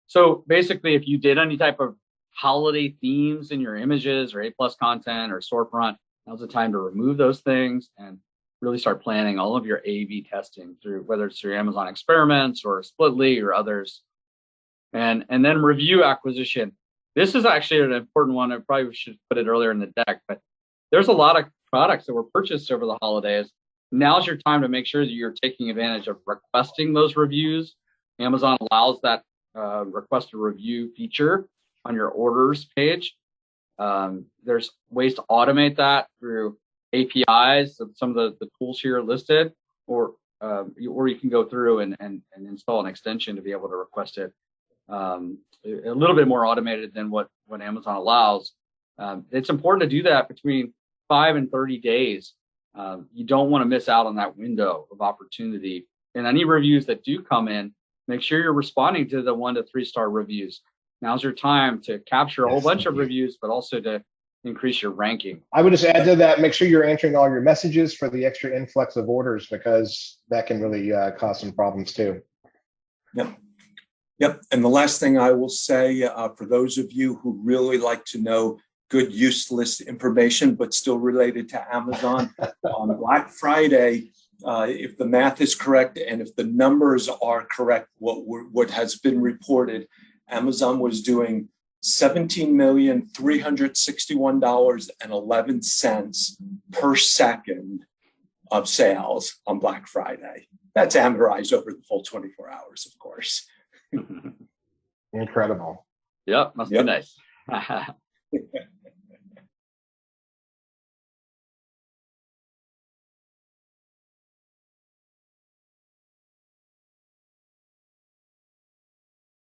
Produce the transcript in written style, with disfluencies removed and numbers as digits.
So basically, if you did any type of holiday themes in your images or A+ content or storefront, now's the time to remove those things and really start planning all of your A/B testing through, whether it's through Amazon Experiments or Splitly or others. And then review acquisition. This is actually an important one. I probably should put it earlier in the deck, but there's a lot of products that were purchased over the holidays. Now's your time to make sure that you're taking advantage of requesting those reviews. Amazon allows that request a review feature on your orders page. There's ways to automate that through APIs, some of the tools here listed, or you can go through and install an extension to be able to request it a little bit more automated than what Amazon allows. It's important to do that between 5 and 30 days. You don't want to miss out on that window of opportunity. And any reviews that do come in, make sure you're responding to the 1 to 3 star reviews. Now's your time to capture a whole bunch of reviews, but also to increase your ranking. I would just add to that, make sure you're answering all your messages for the extra influx of orders, because that can really cause some problems too. Yep. And the last thing I will say, for those of you who really like to know good useless information, but still related to Amazon, on Black Friday, if the math is correct and if the numbers are correct, what has been reported, Amazon was doing $17,361.11 per second of sales on Black Friday. That's amortized over the full 24 hours, of course. Incredible. Yep, must be nice.